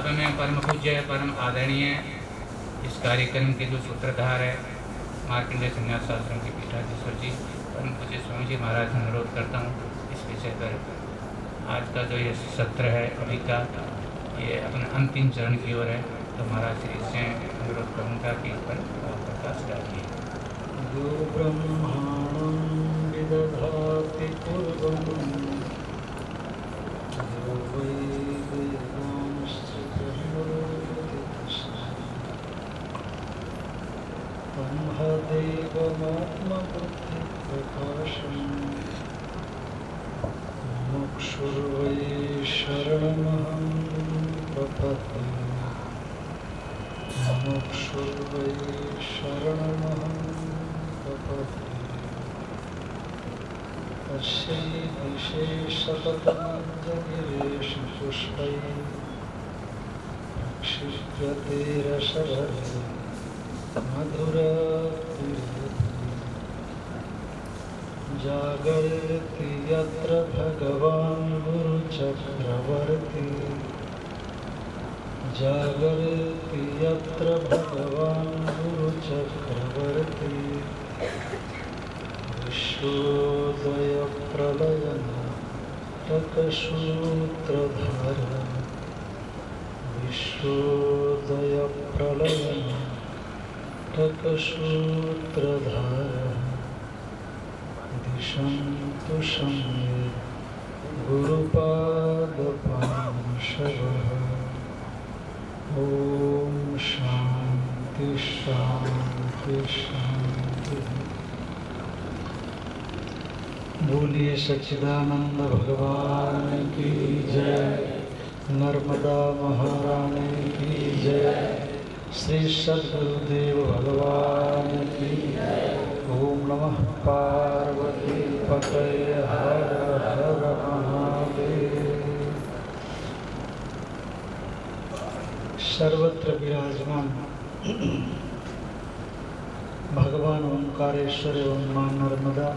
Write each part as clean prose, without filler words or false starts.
अब मैं परम पूज्य परम आदरणीय इस कार्यक्रम के जो सूत्रधार है मार्कंडेय संन्यास आश्रम के पीठाधीश्वर जी परम पूज्य स्वामी जी महाराज से अनुरोध करता हूँ इस विषय पर आज का जो ये सत्र है अभी का ये अपने अंतिम चरण की ओर है। तो महाराज श्री से अनुरोध करूँगा कि इस पर प्रकाश डालिए। यो ब्रह्माणं विदधाति पूर्वं यो वै वेदांश्च ब्रह्मोऽधि ब्रह्मदेवमात्मबुद्धिप्रकाशम् मुमुक्षुर्वै शरणमहं प्रपद्ये मुमुक्षुर्वै शरणमहं प्रपद्ये तस्यै सततमञ्जगिरेश पुष्पैः प्रक्षिप्यते रसभरे मधुरप्रियते जागर्ति यत्र भगवान् गुरुचक्रवर्ती जागर्ति यत्र भगवान् गुरुचक्रवर्ती विश्वोदयप्रलयनाटकसूत्रधार विश्वोदयप्रलयनाटकसूत्रधार दिशन्तु सम्यक् गुरुपादपांशवः। ॐ शान्ति शान्ति शान्ति। बोलिए सच्चिदानंद भगवान की जय, नर्मदा महारानी की जय, श्री सद्गुरुदेव भगवान की जय। ओम नमः पार्वती पतये हर हर महादेव। सर्वत्र विराजमान भगवान ओंकारेश्वर एवं मां नर्मदा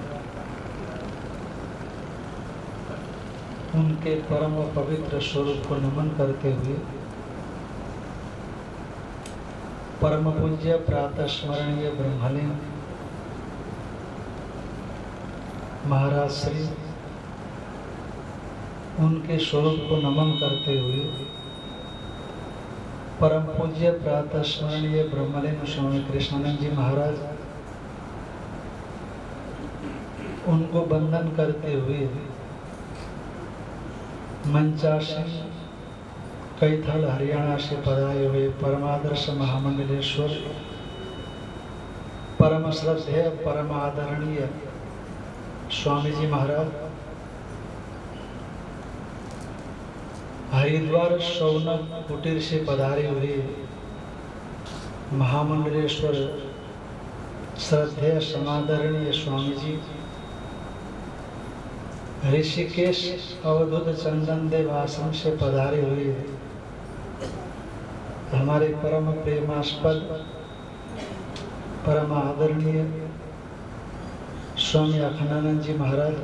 उनके परम पवित्र स्वरूप को नमन करते हुए परम पूज्य प्रातः स्मरणीय ब्रह्मलीन महाराज श्री उनके स्वरूप को नमन करते हुए परम पूज्य प्रातः स्मरणीय ब्रह्मलीन स्वामी कृष्णानंद जी महाराज उनको वंदन करते हुए मंचासन कैथल हरियाणा से पधारे हुए परमादर्श महामंडलेश्वर परम श्रद्धेय परम आदरणीय स्वामी जी महाराज हरिद्वार शौनक कुटीर से पधारे हुए महामंडलेश्वर श्रद्धेय समादरणीय स्वामी जी ऋषिकेश अवधूत चंदन देव आश्रम से पधारे हुए हमारे परम प्रेमास्पद परम आदरणीय स्वामी अखंडानंद जी महाराज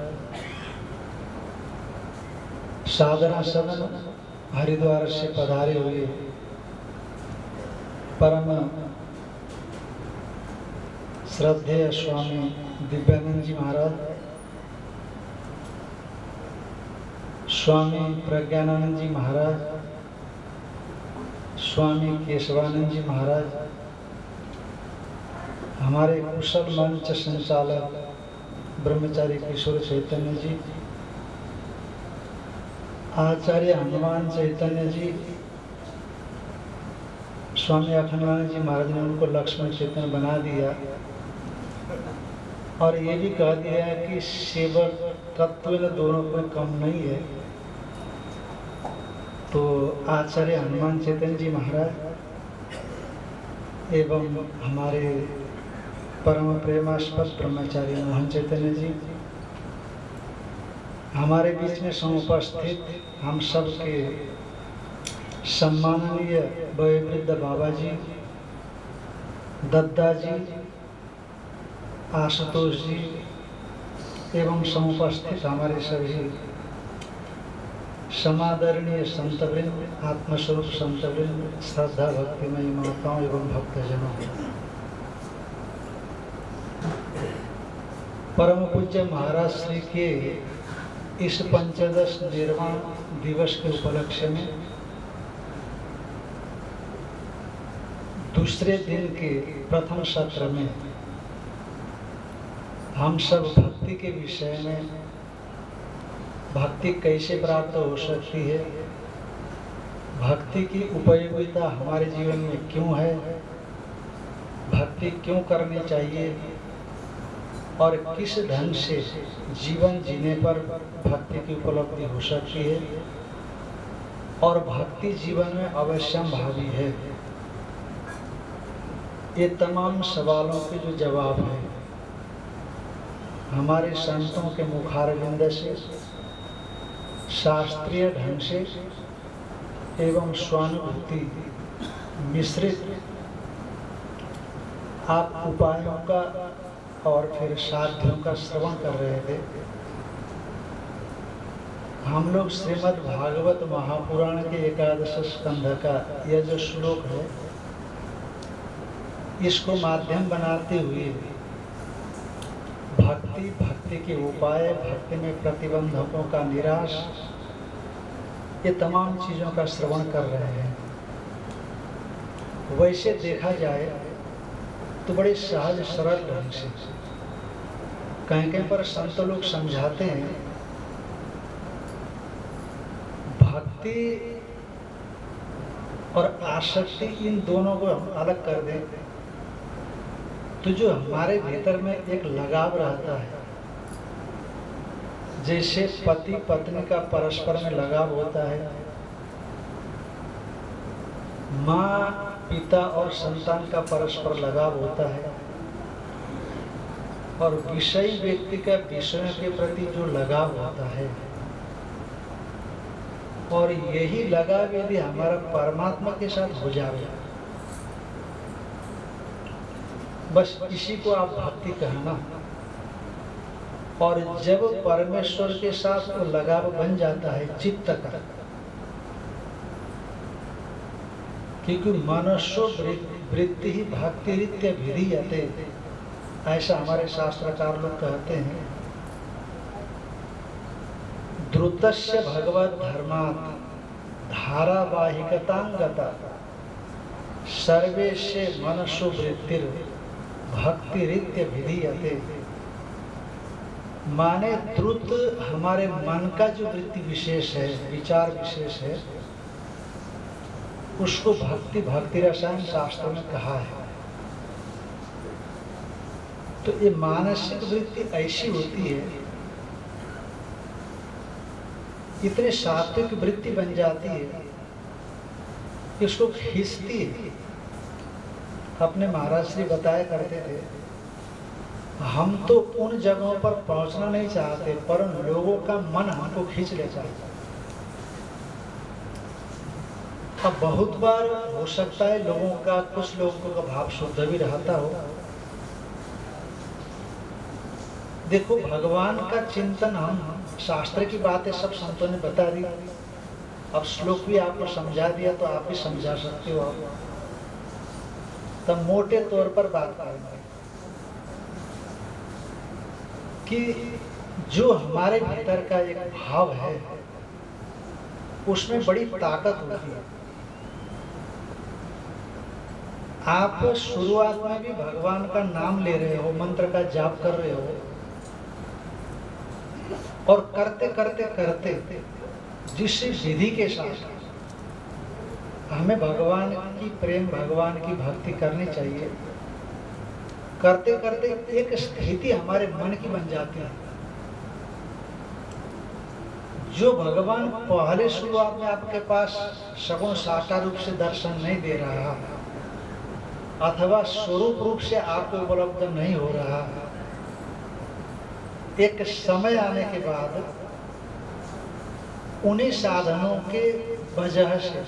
साधना सदन हरिद्वार से पधारे हुए परम श्रद्धेय स्वामी दिव्यानंद जी महाराज स्वामी प्रज्ञानंद जी महाराज स्वामी केशवानंद जी महाराज हमारे कुशल मंच संचालक ब्रह्मचारी किशोर चैतन्य जी आचार्य हनुमान चैतन्य जी स्वामी अखंडानंद जी महाराज ने उनको लक्ष्मण चैतन्य बना दिया और ये भी कह दिया है कि सेवक तत्व दोनों कोई कम नहीं है। तो आचार्य हनुमान चैतन्य जी महाराज एवं हमारे परम प्रेमास्पद ब्रह्मचारी मोहन चैतन्य जी हमारे बीच में समुपस्थित हम सब के सम्माननीय वयोवृद्ध बाबा जी, दद्दा जी, आशुतोष जी एवं समुपस्थित हमारे सभी समादरणीय संतवृंद, आत्मस्वरूप संतवृंद, श्रद्धा भक्तिमयी माताओं एवं भक्तजनों, परम पूज्य महाराज श्री के इस पंचदश निर्वाण दिवस के उपलक्ष्य में दूसरे दिन के प्रथम सत्र में हम सब भक्ति के विषय में, भक्ति कैसे प्राप्त हो सकती है, भक्ति की उपयोगिता हमारे जीवन में क्यों है, भक्ति क्यों करनी चाहिए और किस ढंग से जीवन जीने पर भक्ति की उपलब्धि हो सकती है और भक्ति जीवन में अवश्यंभावी है, ये तमाम सवालों के जो जवाब हैं हमारे संतों के मुखारविंद से शास्त्रीय ढंग से एवं स्वानुभूति मिश्रित आप उपायों का और फिर साध्यों का श्रवण कर रहे थे। हम लोग श्रीमद् भागवत महापुराण के एकादश स्कंध का यह जो श्लोक है इसको माध्यम बनाते हुए भक्ति, भक्ति के उपाय, भक्ति में प्रतिबंधकों का निराश, ये तमाम चीज़ों का श्रवण कर रहे हैं। वैसे देखा जाए तो बड़े सहज सरल ढंग से कहीं पर संत लोग समझाते हैं भक्ति और आसक्ति इन दोनों को हम अलग कर दें तो जो हमारे भीतर में एक लगाव रहता है, जैसे पति पत्नी का परस्पर में लगाव होता है, माँ पिता और संतान का परस्पर लगाव होता है, और विषयी व्यक्ति का विषयों के प्रति जो लगाव होता है, और यही लगाव यदि हमारा परमात्मा के साथ हो जाए, बस इसी को आप भक्ति कहना। और जब परमेश्वर के साथ वो लगाव बन जाता है चित्त का, क्योंकि मनुष्यो वृत्ति ही भक्ति रीत्या विधीयते, ऐसा हमारे शास्त्रकार लोग कहते हैं। द्रुतस्य भगवत धर्मात् धारावाहिकतांगता सर्वेशे मनुष्यो वृत्तिर भक्ति रीत्य विधीयते। माने द्रुत हमारे मन का जो वृत्ति विशेष है, विचार विशेष है, उसको भक्ति, भक्ति रसायन शास्त्र में कहा है। तो ये मानसिक वृत्ति ऐसी होती है, इतने सात्विक वृत्ति बन जाती है, इसको खींचती है। अपने महाराज श्री बताया करते थे, हम तो उन जगहों पर पहुंचना नहीं चाहते, पर उन लोगों का मन हमको खींच लेता है। अब बहुत बार हो सकता है लोगों का, कुछ लोगों का भाव शुद्ध भी रहता हो। देखो, भगवान का चिंतन, हम शास्त्र की बातें सब संतों ने बता दी, अब श्लोक भी आपको समझा दिया तो आप भी समझा सकते हो। आप तब मोटे तौर पर बात करेंगे कि जो हमारे भीतर का एक भाव है उसमें बड़ी ताकत होती है। आप शुरुआत में भी भगवान का नाम ले रहे हो, मंत्र का जाप कर रहे हो, और करते करते करते जिस विधि के साथ हमें भगवान की प्रेम, भगवान की भक्ति करनी चाहिए, करते करते एक स्थिति हमारे मन की बन जाती है। जो भगवान पहले शुरुआत में आपके पास सगुण साकार रूप से दर्शन नहीं दे रहा, अथवा स्वरूप रूप से आपको उपलब्ध नहीं हो रहा, एक समय आने के बाद उन्हीं साधनों के वजह से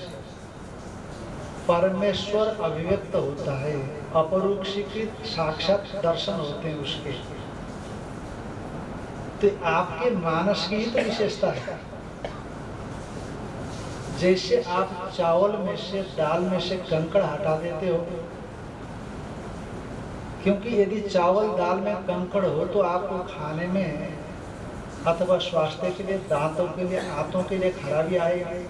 परमेश्वर अभिव्यक्त होता है, अपरोक्षीकृत साक्षात दर्शन होते हैं उसके। तो आपके मानस की ही तो विशेषता है। जैसे आप चावल में से, दाल में से कंकड़ हटा देते हो, क्योंकि यदि चावल दाल में कंकड़ हो तो आपको खाने में अथवा स्वास्थ्य के लिए, दांतों के लिए, आंतों के लिए खराबी आएगी।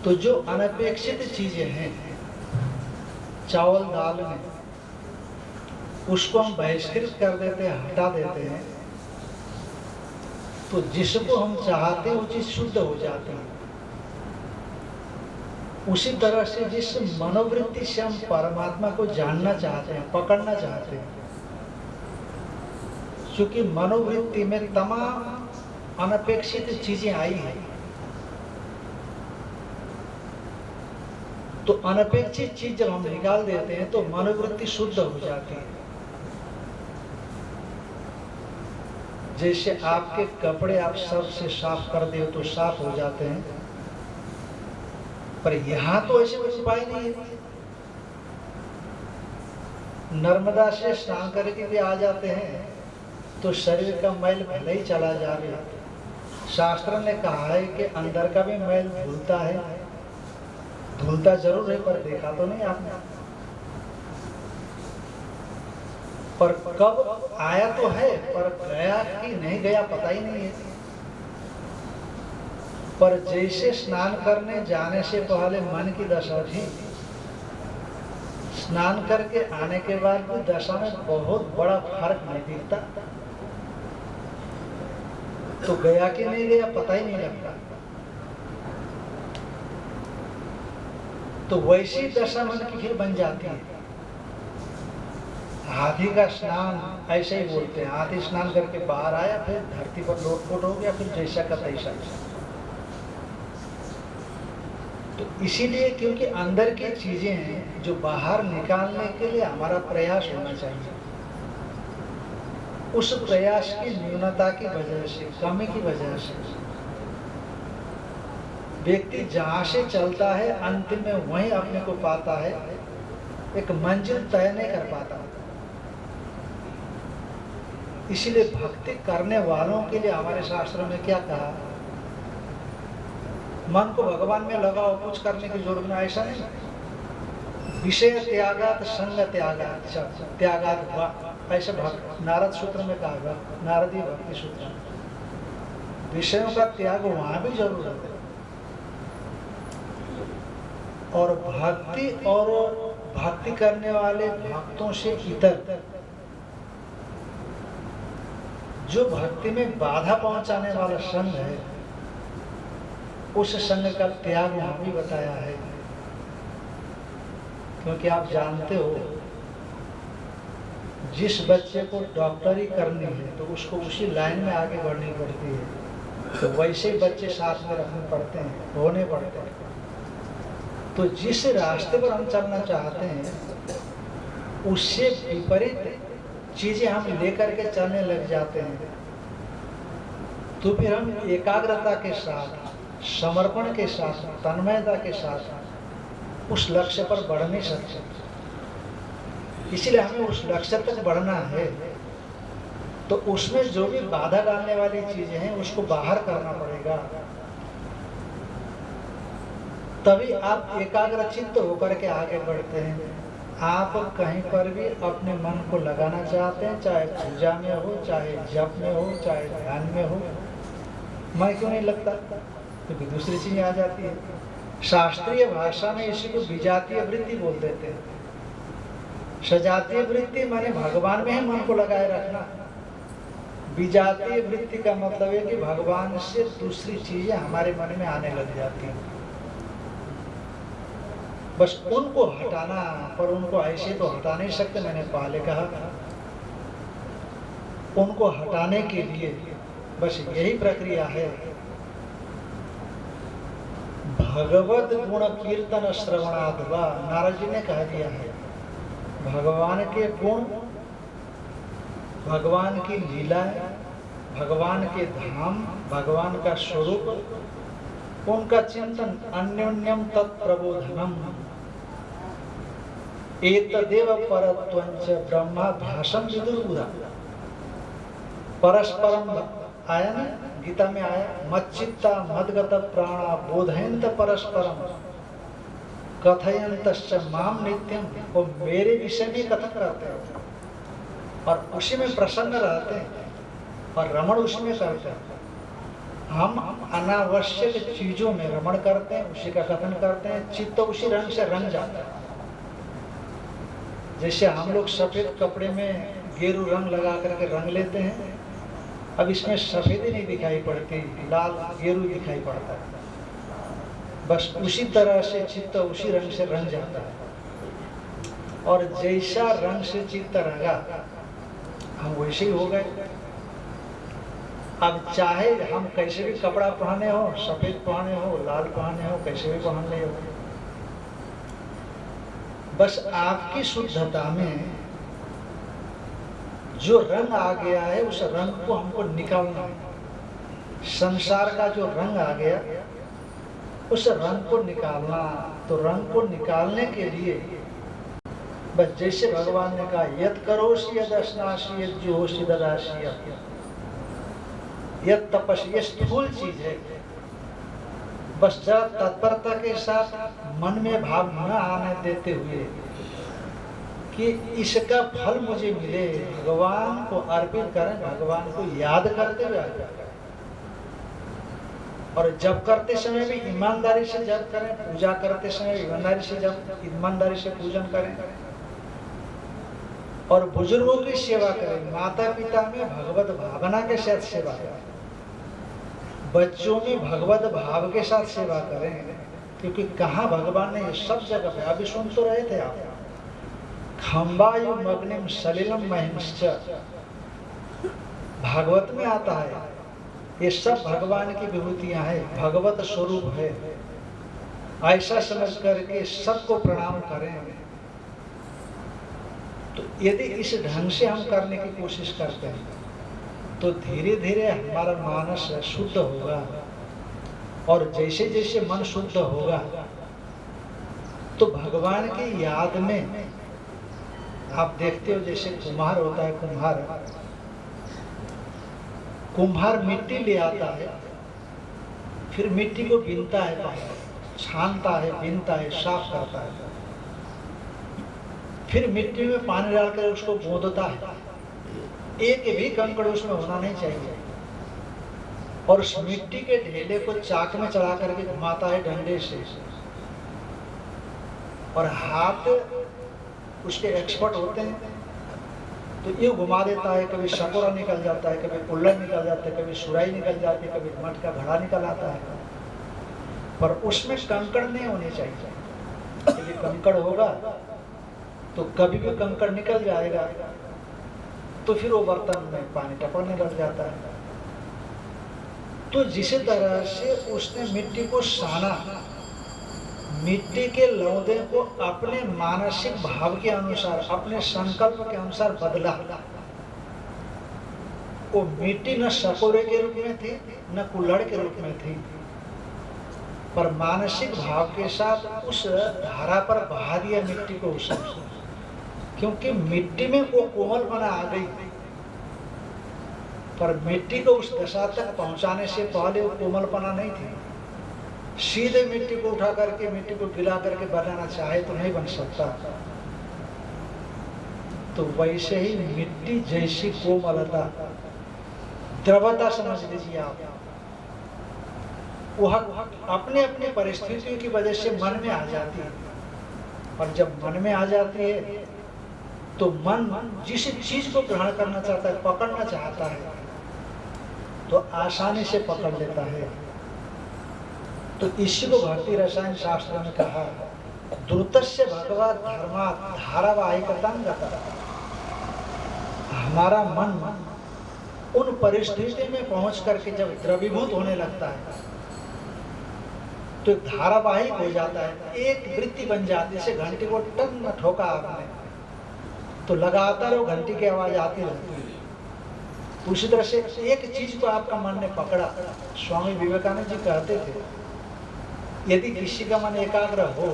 तो जो अनपेक्षित चीजें हैं चावल दाल में, उसको हम बहिष्कृत कर देते हैं, हटा देते हैं, तो जिसको हम चाहते हैं वो चीज शुद्ध हो जाती है। उसी तरह से जिस मनोवृत्ति से हम परमात्मा को जानना चाहते हैं, पकड़ना चाहते हैं, क्योंकि मनोवृत्ति में तमाम अनपेक्षित चीजें आई हैं, तो अनपेक्षित चीज जब हम निकाल देते हैं तो मनोवृत्ति शुद्ध हो जाती है। जैसे आपके कपड़े आप सबसे साफ कर दे तो साफ हो जाते हैं, पर यहां तो ऐसे कोई उपाय नहीं है। नर्मदा से स्नान करके भी आ जाते हैं तो शरीर का मैल भले ही चला जा रहा है। शास्त्र ने कहा है कि अंदर का भी मैल धुलता है, धुलता जरूर है, पर देखा तो नहीं आपने। पर कब आया तो है, पर गया कि नहीं गया पता ही नहीं है। पर जैसे स्नान करने जाने से पहले मन की दशा थी, स्नान करके आने के बाद भी दशा में बहुत बड़ा फर्क नहीं दिखता। तो गया कि नहीं गया पता ही नहीं लगता। तो वैसी दशा मन की फिर बन जाती है। हाथी का स्नान ऐसे ही बोलते हैं, हाथी स्नान करके बाहर आया, फिर धरती पर लोटपोट हो गया, फिर जैसा का तैसा। तो इसीलिए क्योंकि अंदर की चीजें हैं जो बाहर निकालने के लिए हमारा प्रयास होना चाहिए। उस प्रयास की न्यूनता की वजह से, कमी की वजह से व्यक्ति जहां से चलता है अंतिम में वहीं अपने को पाता है, एक मंजिल तय नहीं कर पाता। इसीलिए भक्ति करने वालों के लिए हमारे शास्त्रों में क्या कहा, मन को भगवान में लगाओ, कुछ करने की जरूरत नहीं। ऐसा नहीं, विषय त्यागात संग त्यागात त्यागात, ऐसे नारद सूत्र में कहा, नारदीय भक्ति सूत्र। विषयों का त्याग वहां भी जरूरत है। और भक्ति करने वाले भक्तों से इतर जो भक्ति में बाधा पहुंचाने वाला संग है, उस संग का त्याग वहां भी बताया है। क्योंकि आप जानते हो, जिस बच्चे को डॉक्टरी करनी है तो उसको उसी लाइन में आगे बढ़नी पड़ती है, तो वैसे ही बच्चे साथ में रखने पड़ते हैं, होने पड़ते हैं। तो जिस रास्ते पर हम चलना चाहते हैं उससे विपरीत चीजें हम लेकर के चलने लग जाते हैं, तो फिर हम एकाग्रता के साथ, समर्पण के साथ, तन्मयता के साथ उस लक्ष्य पर बढ़ नहीं सकते। इसलिए हमें उस लक्ष्य तक बढ़ना है, तो उसमें जो भी बाधा डालने वाली चीजें हैं उसको बाहर करना पड़ेगा। तभी आप एकाग्रचित्त होकर के आगे बढ़ते हैं। आप कहीं पर भी अपने मन को लगाना चाहते हैं, चाहे पूजा में हो, चाहे जप में हो, चाहे ध्यान में हो, मैं क्यों नहीं लगता? क्योंकि दूसरी चीजें आ जाती है। शास्त्रीय भाषा में इसी को विजातीय वृत्ति बोल देते हैं। सजातीय वृत्ति माने भगवान में ही मन को लगाए रखना। विजातीय वृत्ति का मतलब है कि भगवान से दूसरी चीजें हमारे मन में आने लग जाती हैं, बस उनको हटाना। पर उनको ऐसे तो हटा नहीं सकते, मैंने पहले कहा। उनको हटाने के लिए बस यही प्रक्रिया है, भगवत गुण कीर्तन श्रवणाद्वा। नारद जी ने कह दिया है, भगवान के गुण, भगवान की लीला, भगवान के धाम, भगवान का स्वरूप, उनका चिंतन, अन्योन्यम तत्प्रबोधनम, एतदेव परत्वंच ब्रह्माभ्यासम विदुर्बुधा। परस्परम आया ना, गीता में आया, मच्चित्ता मदगत प्राणा बोधयंत परस्परम कथयंतश्च माम नित्यम। वो मेरे विषय में कथन करते हैं और उसी में प्रसन्न रहते हैं और रमण उसी में करते हैं। हम अनावश्यक चीजों में रमण करते हैं, उसी का कथन करते हैं, चित्त उसी रंग से रंग जाता है। जैसे हम लोग सफेद कपड़े में गेरू रंग लगा करके रंग लेते हैं, अब इसमें सफेदी नहीं दिखाई पड़ती, लाल गेरू दिखाई पड़ता है। बस उसी तरह से चित्त उसी रंग से रंग जाता है और जैसा रंग से चित्त रंगा हम वैसे ही हो गए। अब चाहे हम कैसे भी कपड़ा पहने हो, सफेद पहने हो, लाल पहने हो, कैसे भी पहन ले हो, बस आपकी शुद्धता में जो रंग आ गया है उस रंग को हमको निकालना है। संसार का जो रंग आ गया उस रंग को निकालना। तो रंग को निकालने के लिए बस जैसे भगवान ने कहा, यत् करोषि यद् अश्नासि यद् जुहोषि ददासि, यह तपस्या, ये स्थूल चीज है। बस जरा तत्परता के साथ मन में भाव न आने देते हुए कि इसका फल मुझे मिले, भगवान को अर्पित करें, भगवान को याद करते हुए और जब करते समय भी ईमानदारी से जब करें, पूजा करते समय ईमानदारी से पूजन करें और बुजुर्गों की सेवा करें, माता पिता में भगवत भावना के साथ सेवा करें, बच्चों में भगवत भाव के साथ सेवा करें। क्योंकि कहाँ भगवान ने ये सब जगह पे, अभी सुन तो रहे थे आप, खम्बायु मग्निम सलिलम महिंश्च, भागवत में आता है ये सब भगवान की विभूतियां हैं, भगवत स्वरूप है। ऐसा समझ करके सबको प्रणाम करें। तो यदि इस ढंग से हम करने की कोशिश करते हैं तो धीरे धीरे हमारा मानस शुद्ध होगा और जैसे जैसे मन शुद्ध होगा तो भगवान की याद में आप देखते हो, जैसे कुम्हार होता है, कुम्हार मिट्टी ले आता है, फिर मिट्टी को बीनता है, छानता है, बीनता है, साफ करता है, फिर मिट्टी में पानी डालकर उसको गोदता है, एक भी कंकड़ उसमें होना नहीं चाहिए, और उस मिट्टी के ढेले को चाक में चढ़ा करके घुमाता है डंडे से, और हाथ उसके एक्सपर्ट होते हैं तो ये घुमा देता है, कभी शकोरा निकल जाता है, कभी कुल्लड़ निकल जाता है, कभी सुराई निकल जाती है, कभी मट का घड़ा निकल आता है, पर उसमें कंकड़ नहीं होने चाहिए। यदि कंकड़ होगा तो कभी भी कंकड़ निकल जाएगा तो फिर वो बर्तन में पानी टपकने लग जाता है। तो जिस तरह से उसने मिट्टी को साना, मिट्टी के लौदे को अपने मानसिक भाव के अनुसार, अपने संकल्प के अनुसार बदला। वो मिट्टी न सकोरे के रूप में थी न कुल्हड़ के रूप में थी, पर मानसिक भाव के साथ उस धारा पर बहा दिया मिट्टी को उसने, क्योंकि मिट्टी में वो कोमलपना आ गई। पर मिट्टी को उस दशा तक पहुंचाने से पहले वो कोमलपना नहीं थी। सीधे मिट्टी को उठा करके, मिट्टी को गिरा करके बनाना चाहे तो नहीं बन सकता। तो वैसे ही मिट्टी जैसी कोमलता, द्रवता समझ लीजिए आप, वह अपने अपने परिस्थितियों की वजह से मन में आ जाती है, और जब मन में आ जाती है तो मन जिस चीज को ग्रहण करना चाहता है, पकड़ना चाहता है, तो आसानी से पकड़ लेता है। तो इसी को भक्ति रसायन शास्त्र में कहा, द्रुतस्य भगवत धर्मात् धारावाहिकतां गतः। हमारा मन उन परिस्थिति में पहुंच करके जब द्रवीभूत होने लगता है तो धारावाहिक हो जाता है, एक वृत्ति बन जाती है। जैसे घंटी को टन ठोका आपने तो लगातार वो घंटी की आवाज आती रहती है। उसी तरह से एक चीज को आपका मन ने पकड़ा। स्वामी विवेकानंद जी कहते थे, यदि किसी का मन एकाग्र हो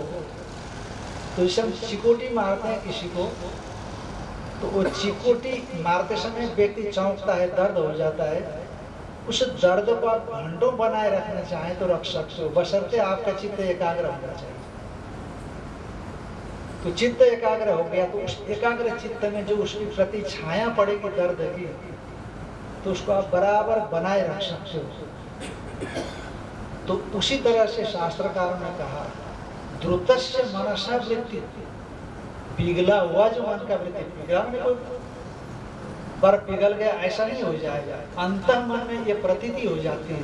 तो जैसे हम चिकोटी मारते हैं किसी को, तो वो चिकोटी मारते समय व्यक्ति चौंकता है, दर्द हो जाता है, उस दर्द को आप घंटों बनाए रखना चाहें तो रख सकते हो, बशर्ते आपका चित्त एकाग्र होना चाहिए। तो चित्त एकाग्र हो गया तो उस एकाग्र चित्त में जो उसकी प्रति छाया पड़ेगी दर्द की, तो उसको आप बराबर बनाए रख सकते हो। तो उसी तरह से शास्त्रकारों ने कहा द्रुतस्य मनसा वृत्ति, पिघला हुआ जो मन का वृत्ति, पिघला में कोई बर्फ पिघल गया ऐसा नहीं हो जाएगा, अंतः मन में ये प्रतीति हो जाती है।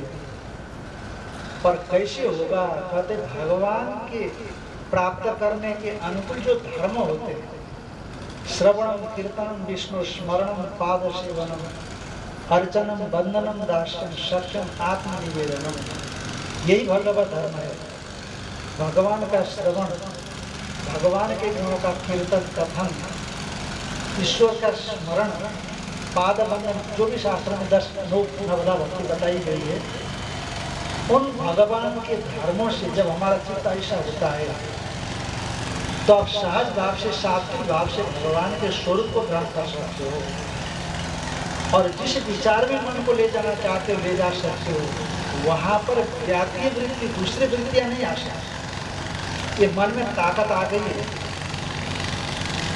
पर कैसे होगा? कहते भगवान के प्राप्त करने के अनुकूल जो धर्म होते हैं, श्रवणम कीर्तनम विष्णु स्मरणम पाद सेवनम अर्चनम बंदनम दास्यम सत्यम आत्मनिवेदनम, यही भगवत धर्म है। भगवान का श्रवण, भगवान के गुणों का कीर्तन कथन, ईश्वर का स्मरण, पाद बंदन, जो भी शास्त्र में 10 नवदा भक्ति बताई गई है, उन भगवान के धर्मों से जब हमारा चित्त ऐसा होता है तो आप सहज भाव से, सात्विक भाव से भगवान के स्वरूप को ग्रहण कर सकते हो और जिस विचार में मन को ले जाना चाहते हो ले जा सकते हो। वहां पर जातीय वृत्ति, दूसरी वृत्तियां नहीं आ सकती। ये मन में ताकत आ गई है,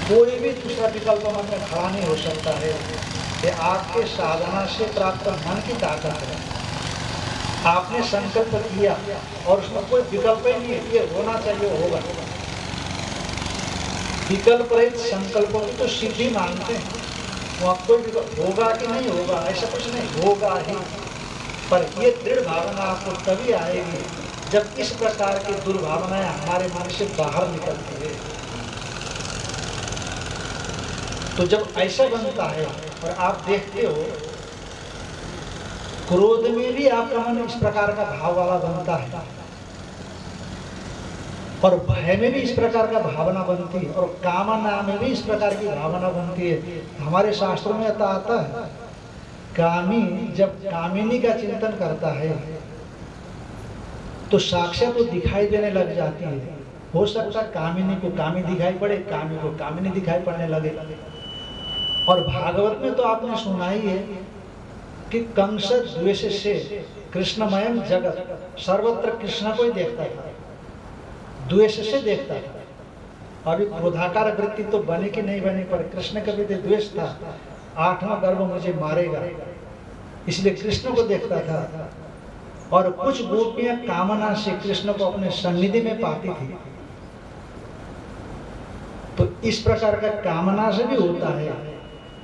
कोई भी दूसरा विकल्प मन में खड़ा नहीं हो सकता है। ये आपके साधना से प्राप्त मन की ताकत है। आपने संकल्प किया और उसमें कोई विकल्प ही नहीं है, ये होना चाहिए, होगा। विकल्प रहित संकल्पों की तो सिद्धि मानते हैं, वहाँ कोई विकल्प होगा कि नहीं होगा, ऐसा कुछ नहीं, होगा ही। पर ये दृढ़ भावना आपको तभी आएगी जब इस प्रकार की दुर्भावनाएं हमारे मन से बाहर निकलती है। तो जब ऐसा बनता है और आप देखते हो क्रोध में भी आपका मन इस प्रकार का भाव वाला बनता है और भय में भी इस प्रकार का भावना बनती है और कामना में भी इस प्रकार की भावना बनती है। हमारे शास्त्रों में आता है कामी जब कामिनी का चिंतन करता है तो साक्षात वो दिखाई देने लग जाती है। हो सकता है कामिनी को कामी दिखाई पड़े, कामी को कामिनी दिखाई पड़ने लगे। और भागवत में तो आपने सुना ही है कि कंस द्वेष से कृष्णमयम जगत, सर्वत्र कृष्ण को ही देखता था, द्वेष से देखता था। अभी क्रोधाकार वृत्ति तो बनी कि नहीं बनी, पर कृष्ण का भी द्वेष था, 8वां गर्भ मुझे मारेगा, इसलिए कृष्ण को देखता था। और कुछ गोपियां कामना से कृष्ण को अपने सन्निधि में पाती थी। तो इस प्रकार का कामना से भी होता है।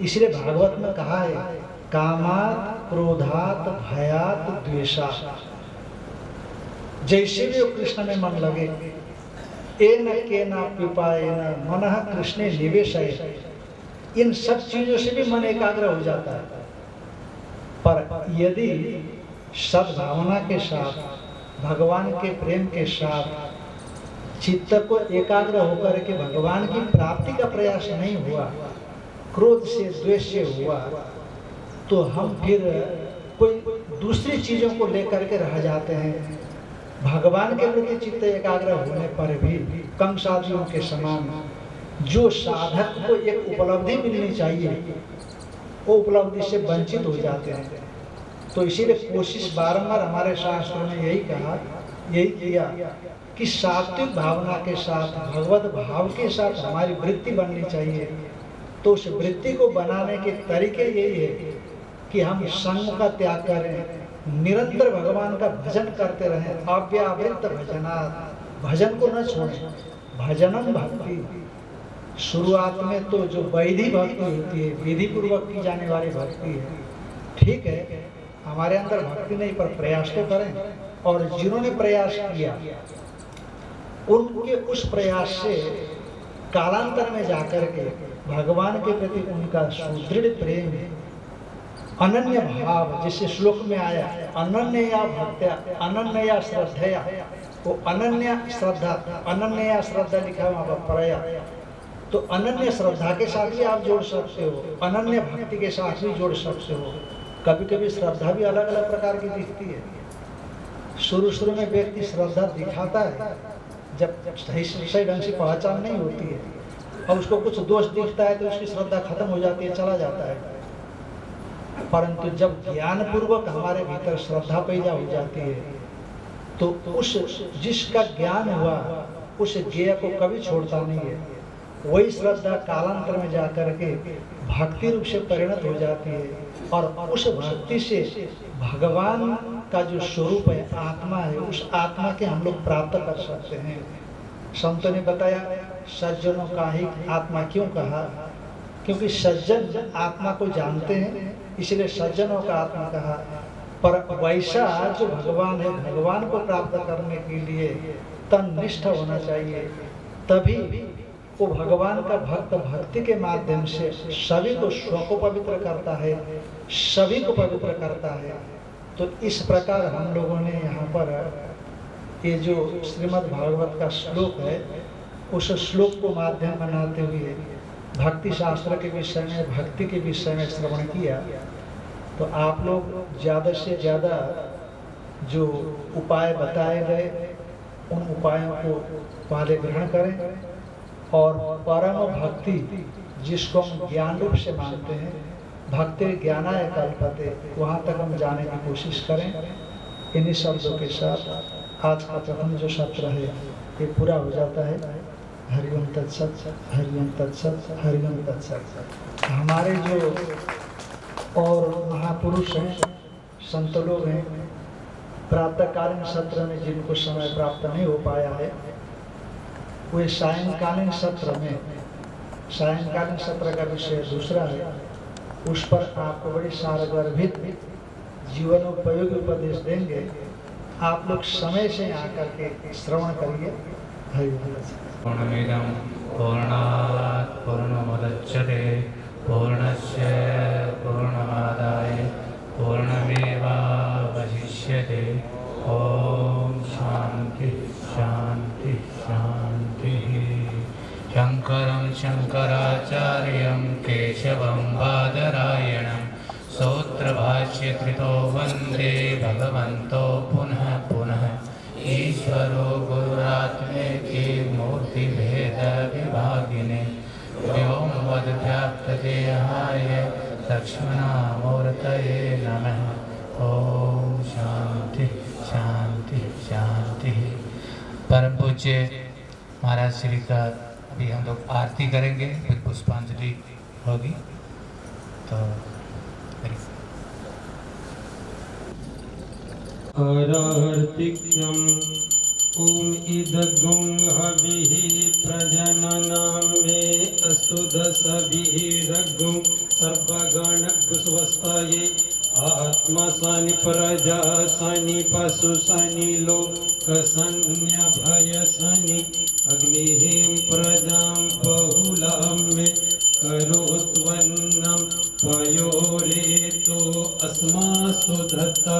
इसलिए भागवत में कहा है कामात क्रोधात भयात द्वेषा, जैसे भी वो कृष्ण में मन लगे, एन केना पिपायेन मनः कृष्णे निवेशय, इन सब चीजों से भी मन एकाग्र हो जाता है। पर यदि सद्भावना के साथ, भगवान के प्रेम के साथ चित्त को एकाग्र होकर के भगवान की प्राप्ति का प्रयास नहीं हुआ, क्रोध से द्वेष से हुआ, तो हम फिर कोई दूसरी चीजों को लेकर के रह जाते हैं। भगवान के प्रति चित्त एकाग्र होने पर भी कंसादियों के समान जो साधक को एक उपलब्धि मिलनी चाहिए वो उपलब्धि से वंचित हो जाते हैं। तो इसीलिए कोशिश बारंबार हमारे शास्त्रों ने यही कहा, यही किया कि सात्विक भावना के साथ, भगवत भाव के साथ हमारी वृत्ति बननी चाहिए। तो उस वृत्ति को बनाने के तरीके यही है कि हम संग का त्याग करें, निरंतर भगवान का भजन करते रहें, अव्यावृत्त भजना, भजन को न छोड़ें। भजनम भक्ति, शुरुआत में तो जो वैधि भक्ति होती है, विधि पूर्वक की जाने वाली भक्ति है, ठीक है, हमारे अंदर भक्ति नहीं, पर प्रयास तो करें। और जिन्होंने प्रयास किया उनके उस प्रयास से कालांतर में जाकर के भगवान के प्रति उनका सुदृढ़ प्रेम, अनन्य भाव, जैसे श्लोक में आया अनन्या भक्त्या अनन्या श्रद्धया, वो अनन्य श्रद्धा, अनन्या श्रद्धा लिखा वहां पर परया, तो अनन्य श्रद्धा के साथ भी आप जोड़ सकते हो, अनन्य भक्ति के साथ भी जोड़ सकते हो। कभी कभी श्रद्धा भी अलग अलग प्रकार की दिखती है। शुरू में व्यक्ति श्रद्धा दिखाता है, जब सही ढंग से पहचान नहीं होती है और उसको कुछ दोष दिखता है तो उसकी श्रद्धा खत्म हो जाती है, चला जाता है। परंतु जब ज्ञान पूर्वक हमारे भीतर श्रद्धा पैदा हो जाती है तो उस जिसका ज्ञान हुआ उस ज्ञेय को कभी छोड़ता नहीं है। वही श्रद्धा कालांतर में जाकर के भक्ति रूप से परिणत हो जाती है और उस भक्ति से भगवान का जो स्वरूप है, आत्मा है, उस आत्मा के हम लोग प्राप्त कर सकते हैं। संतों ने बताया सज्जनों का ही आत्मा क्यों कहा, क्योंकि सज्जन आत्मा को जानते हैं, इसलिए सज्जनों का आत्मा कहा। पर वैसा जो भगवान है, भगवान को प्राप्त करने के लिए तन्निष्ठ होना चाहिए, तभी वो भगवान का भक्त भक्ति के माध्यम से सभी को स्व को पवित्र करता है, सभी को पवित्र करता है। तो इस प्रकार हम लोगों ने यहाँ पर ये जो श्रीमद् भागवत का श्लोक है, उस श्लोक को माध्यम बनाते हुए भक्ति शास्त्र के विषय में, भक्ति के विषय में श्रवण किया। तो आप लोग ज़्यादा से ज़्यादा जो उपाय बताए गए उन उपायों को पहले ग्रहण करें और परम भक्ति जिसको हम ज्ञान रूप से मानते हैं, भक्ति ज्ञानाय कल्पते, वहाँ तक हम जाने की कोशिश करें। इन्हीं शब्दों के साथ आज का प्रथम जो सत्र है ये पूरा हो जाता है। हरिओम तत्सत, हरिओम तत्सत, हरिओम तत्सत। हमारे जो और महापुरुष हैं, संत लोग हैं, प्रातःकालीन सत्र में जिनको समय प्राप्त नहीं हो पाया है, वे सायंकालीन सत्र में, सायंकालीन सत्र का विषय दूसरा है, उस पर आपको बड़ी सारगर्भित जीवनोपयोगी उपदेश देंगे। आप लोग समय से आकर के श्रवण करिए। पूर्णमिदं पूर्णात् पूर्णमुदच्यते पूर्णस्य पूर्णमादाय पूर्णमेवावशिष्यते। ओम शांति शांति शांति। शंकरं शंकराचार्यं केशवं बादरायणं सूत्रभाष्यकृतो वन्दे भगवन्तो पुनः पुनः। ईश्वरो गुरुरात्मेति मूर्तिभेदविभागिने व्योमवद्व्याप्तदेहाय लक्ष्मणामूर्तये नमः। ओम शांति शांति शांति। परम पूज्य महाराज श्री का अभी हम लोग आरती करेंगे, फिर पुष्पांजलि होगी। तो अरार्तिक्यम् ओम इदगुं हविः प्रजननां मे अस्तु दशभिरगुं सर्वगणकुस्वस्थाये आत्मा सानि प्रजा सानि पशु सानि लोक सन्न्यभय सानि अग्निः प्रजां बहुलां मे करोत्वन्नं पयोरेतो अस्मासु धत्ता।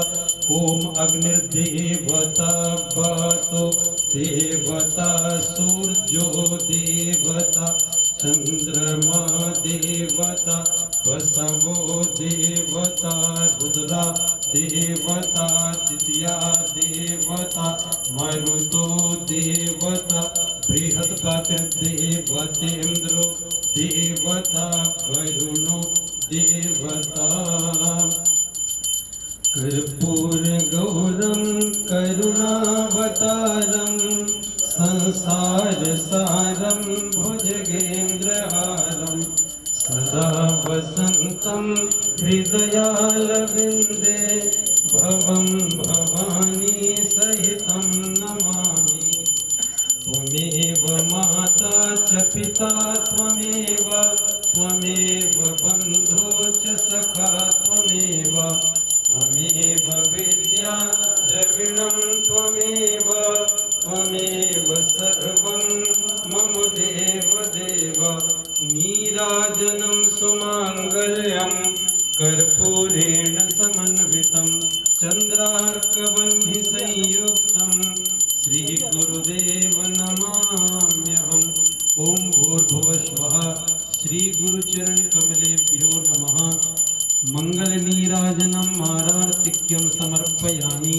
ओम अग्निर्देवता वातो देवता सूर्यो देवता चंद्रमा देवता वसवो देवता रुद्रा देवता द्वितीया देवता मरुतो देवता बृहस्पतिर्देवतेन्द्रो देवता वरुणो देवता। कर्पूरगौरं करुणावतारं संसारसारं भुजगेन्द्रहारं सदा वसन्तं हृदयारविन्दे भवं भवानी सहितं नमामि। त्वमेव माता च पिता त्वमेव त्वमेव बन्धो च सखा त्वमेव त्वमेव विद्या द्रविणं त्वमेव त्वमेव सर्वं मम देव देव। नीराजनं सुमाङ्गल्यं कर्पूरेण समन्वितं चन्द्रार्कवह्निसंयुक्तं श्रीगुरुदेव नमाम्यहम्। ओम भूर्भुवस्वः श्रीगुरुचरणकमलेभ्यो नमः। मंगलनीराजनं मारार्तिक्यं समर्पयामि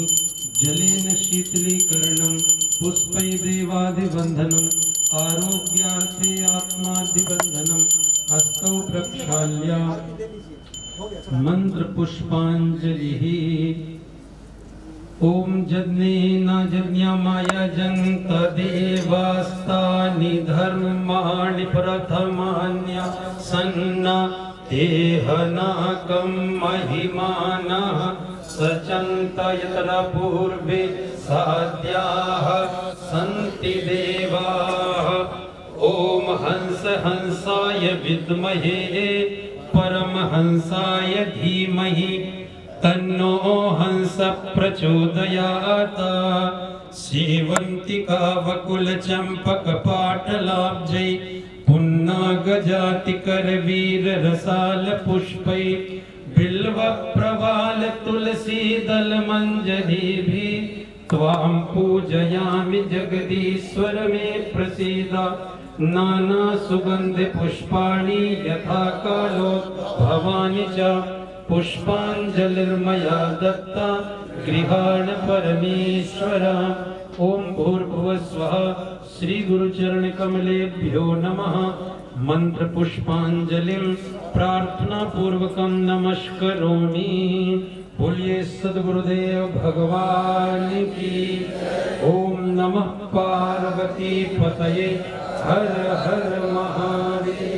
जलेन शीतलीकरणं पुष्पै देवादिबन्धनम् आरोग्यार्थे आत्मादिबन्धनम् हस्तौ प्रक्षाल्य मंत्र पुष्पांजलि। ओम जज्ञेन यज्ञमयजन्त देवास्तानि धर्माणि प्रथमान्य सन्ना देहनाकं महिमानः सचन्त यत्र पूर्वे साध्याः सन्ति देवाः। ओम हंस हंसाय विद्महे परमहंसाय धीमहि तन्नो हंस प्रचोदयात्। सेवन्तिका वकुल चंपक पाटलाब्जै पुन्नागजातिकरवीर रसाल पुष्पै बिल्व प्रवाल तुलसी दल मंजरीभिः त्वां पूजयामि जगदीश्वर मे प्रसीद। नाना सुगंध पुष्पाणि यथा कालो भवानि च पुष्पांजलिर्मया दत्ता गृहाण परमेश्वर। ओम भूर्भुवः स्वः श्री गुरु चरण कमलेभ्यो नमः। मंत्र पुष्पांजलिं प्रार्थना पूर्वकं नमस्करोमि। बोलिए सद्गुरुदेव भगवान की। ओम नमः पार्वती पतये हर हर महादेव।